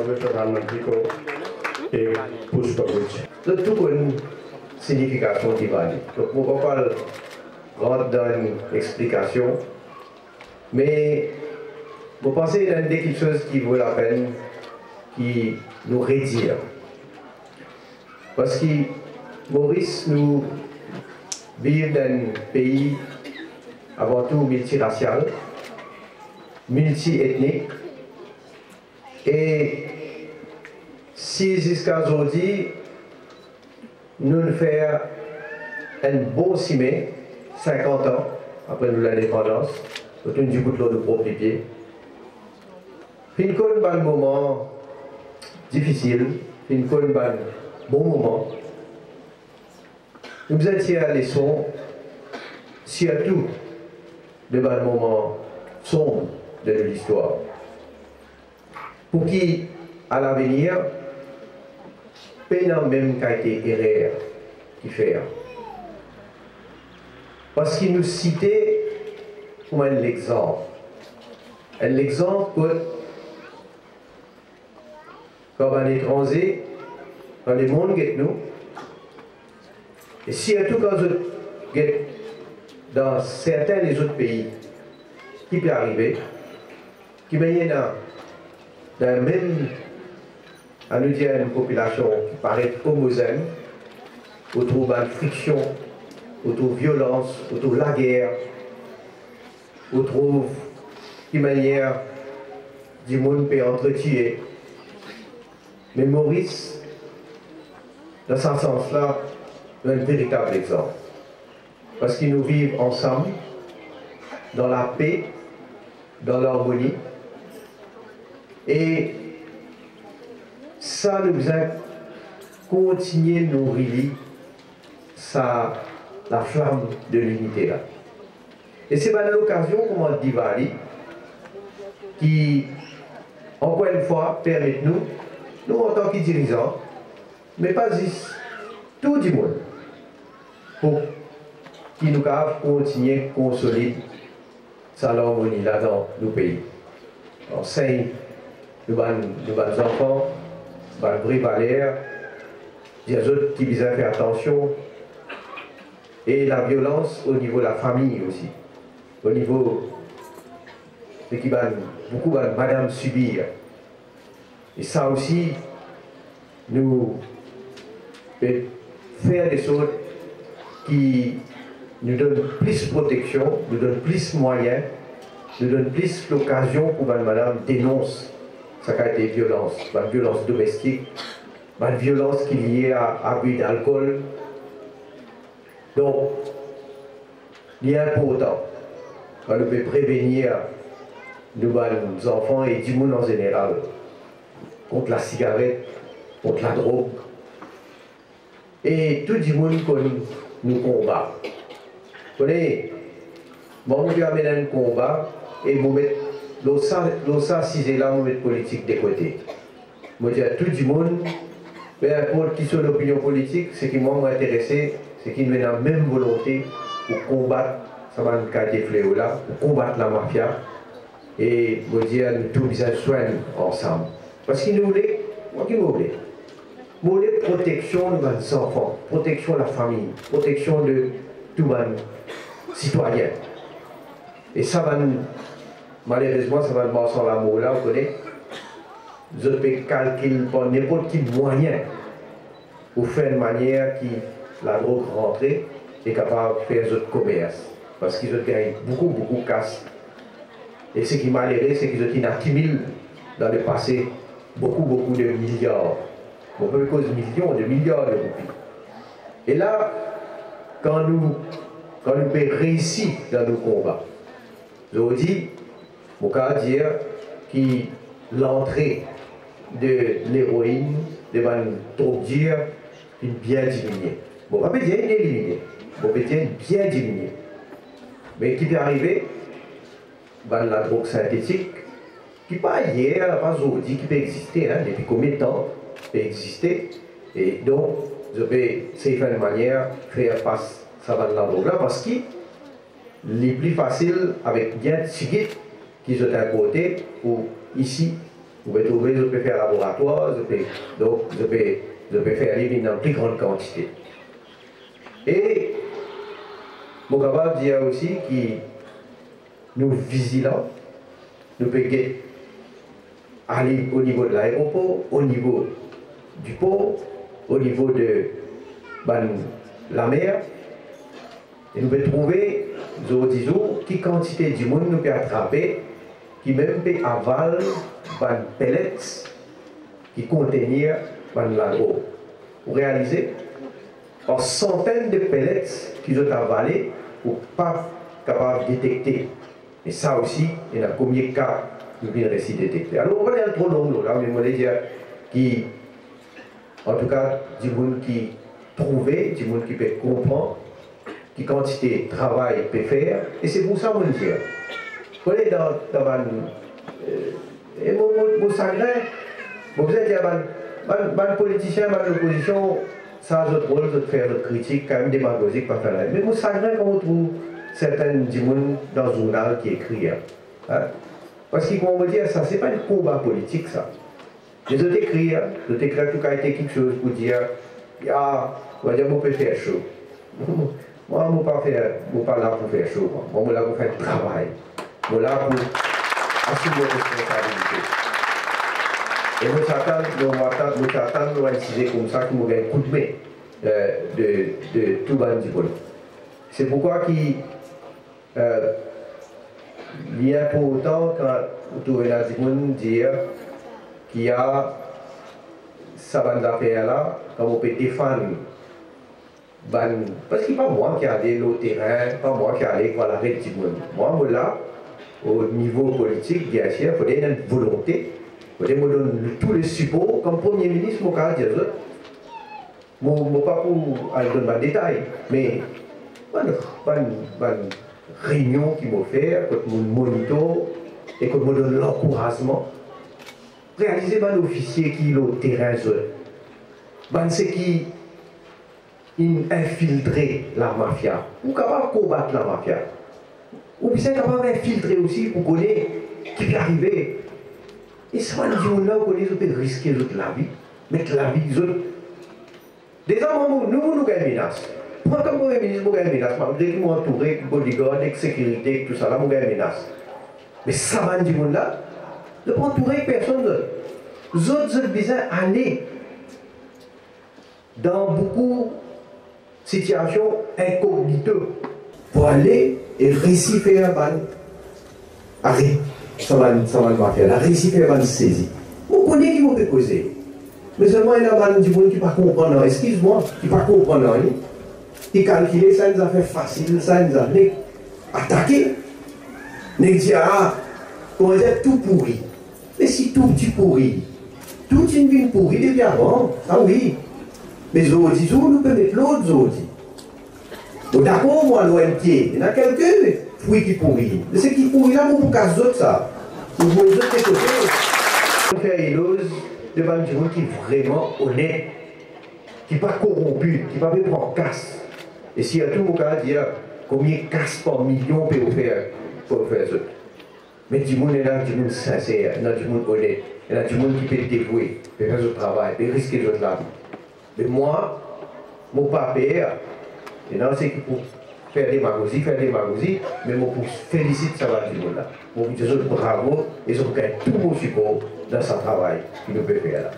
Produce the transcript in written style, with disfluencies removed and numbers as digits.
माननीय प्रधानमंत्री को एक पुष्पगुच्छ। तो tout une signification Diwali. Donc on va pas rentrer dans une explication, mais vous pensez qu'il y a quelque chose qui vaut la peine, qui nous rédire. Parce que Maurice, nous vivons dans un pays avant tout multiracial, multi-ethnique, et si jusqu'à aujourd'hui, nous faisons un bon cimé, 50 ans après l'indépendance, autour du bout de l'eau de propre pied. Puis nous avons un moment difficile, puis nous avons un bon moment. Nous avons tiré la leçon, surtout de un moment sombre de l'histoire. Pour qui, à l'avenir, pas même qu'a été erreur qui fait. Parce qu'il nous citait comme un exemple. Un exemple comme un étranger dans le monde que nous, et surtout quand vous êtes dans certains des autres pays, qui peut arriver, qui mènent dans la même, à nous dire une population qui paraît homogène, autour de la friction, autour de la violence, autour de la guerre, autour de manière du monde peut entretuer. Mais Maurice, dans ce sens-là, est un véritable exemple. Parce qu'ils nous vivent ensemble, dans la paix, dans l'harmonie. Et ça nous a continué de nourrir la flamme de l'unité là. Et c'est pas l'occasion, comme on dit Diwali, qui, encore une fois, permet nous en tant que dirigeants, mais pas juste tout du monde, pour qui nous continuer à consolider sa harmonie là dans nos pays. Enseigne nos enfants, nos vrais valeurs, des autres qui visent à faire attention, et la violence au niveau de la famille aussi, au niveau de qui beaucoup de madame subir. Et ça aussi, nous faire des choses qui nous donnent plus de protection, nous donnent plus de moyens, nous donnent plus l'occasion pour madame dénonce ça a été violence, la violence domestique, la violence qui est liée à l'abus d'alcool. Donc, il est important quand nous pouvons prévenir nos enfants et du monde en général contre la cigarette, contre la drogue et tout le monde que nous combat. Vous connaissez, moi je vais amener un combat et vous mettre l'ossa si là, vous mettre politique de côté. Je dis à tout le monde, peu importe qui soit l'opinion politique, ce qui m'intéresse, c'est qu'ils aient la même volonté pour combattre ça va nous fléau là, pour combattre la mafia et vous dire nous tous besoin de soigner ensemble. Parce qu'ils nous voulaient, moi qui nous voulais. Nous voulons protection de nos enfants, protection de la famille, protection de tous les citoyens. Et ça va nous, malheureusement, ça va nous marcher l'amour là, vous connaissez. Nous autres pouvons calculer par n'importe quel moyen pour faire de manière que la drogue rentre et capable de faire d'autres commerces. Parce qu'ils ont gagné beaucoup de casse. Et ce qui est malheureux, c'est qu'ils ont accumulé dans le passé beaucoup de milliards. On peut cause millions de milliards de roupies. Et là, quand nous pouvons réussir dans nos combats, je vous dis, je peux dire que l'entrée de l'héroïne, de la drogue dure, est bien diminuée. Bon, on peut dire éliminée, on peut dire bien diminuée. Mais qui peut arriver, la drogue synthétique, qui pas hier, pas aujourd'hui, qui peut exister, hein, depuis combien de temps peut exister. Et donc, je vais, c'est une manière faire face à la drogue là, parce que les plus faciles, avec bien de cigarettes, qui sont à côté, ou ici, Vous pouvez trouver, je peux faire laboratoire, donc je peux faire les dans plus grande quantité. Et je suis capable de dire aussi que nous vigilons, nous pouvons aller au niveau de l'aéroport, au niveau du port, au niveau de la mer, et nous pouvons trouver, disons, quelle quantité du monde nous peut attraper, qui même peut avaler des pellets qui contiennent l'agro. Vous réalisez, en centaines de pellets qu'ils ont avalés pour pas capable de détecter. Et ça aussi, il y a combien de cas nous venons de détecter. Alors, on va aller trop long, là, mais je veux dire, qui, en tout cas, du monde qui trouve, du monde qui peut comprendre, qui quantité de travail peut faire, et c'est pour ça que je dis. Vous voyez, dans mon sacré, vous avez dit, les politiciens, l'opposition, ça a notre rôle de faire notre critique, quand même démagogique, pas faire la. Mais mon sacré, quand on trouve certains du monde dans un journal qui écrit, hein? Parce qu'ils vont me dire, ça, c'est pas un combat politique, ça. Je vais t'écrire, tout cas, quelque chose pour dire, ah, on va dire, on peut faire chaud. Moi, je ne suis pas là pour faire chaud. Moi, je suis là pour faire le travail. Je suis là pour assumer la responsabilité. Et nous attendons de décider comme ça que nous avons un coup de main de tout le monde. C'est pourquoi il est important quand vous trouvez la monde dire qu'il y a ça va d'affaires là, quand on peut défendre. Parce que ce n'est pas moi qui ai allé au terrain, pas moi qui ai allé voir la règle du monde. Moi, là, au niveau politique, bien sûr, il faut donner une volonté, il faut me donner tous les supports. Comme Premier ministre, je vais dire, je ne vais pas pour aller dans les détails, mais une réunion qui m'a fait, que mon moniteur et que me donne l'encouragement. Réaliser un officier qui est au terrain, c'est qui infiltrer la mafia, ou capable de combattre la mafia, ou bien capable d'infiltrer aussi pour connaître qui peut arriver. Et ça va dire là qu'on peut risquer la vie, mettre la vie des autres. Déjà, nous avons une menace. Moi, comme Premier ministre, nous avons une menace. Malgré qu'ils m'ont entouré, bodyguard, avec sécurité, tout ça, là, nous avons une menace. Mais ça va dire là, de pas entourer personne d'autre. Les autres ont besoin d'aller dans beaucoup de situations incognito pour aller et réussir à faire un ban. Arrête, ça va faire. La réussir à faire un saisie. On connaît qui peut causer. Mais seulement il y a un ban du monde qui ne peut pas comprendre. Excuse-moi, qui ne peut pas comprendre. Il calcule, ça nous a fait facile, ça nous a attaqué. Nous dit, ah, on est tout pourri. Mais si tout petit pourri, tout une vie pourrie devient avant, ça oui. Mais les autres, nous pouvons mettre l'autre autres. Bon, d'accord, moi, l'OMT, il y en a quelques fruits qui pourrissent. Mais c'est qui pourrit là, pour casse d'autres, ça. Pour vous autres, c'est côté. On fait une dose devant du monde qui est vraiment honnête, qui n'est pas corrompu, qui ne va pas prendre casse. Et si à tout le monde dire combien de casse par million peut faire ça. Mais du monde est là, du monde sincère, il y a du monde honnête, il y a du monde qui peut dévouer, peut faire son travail, peut risquer son vie. Mais moi, mon papa, et non, c'est pour faire des magogies, mais moi pour féliciter ça va du monde là. Pour dire bravo et je vous tout mon support dans ce travail qu'il nous peut faire là.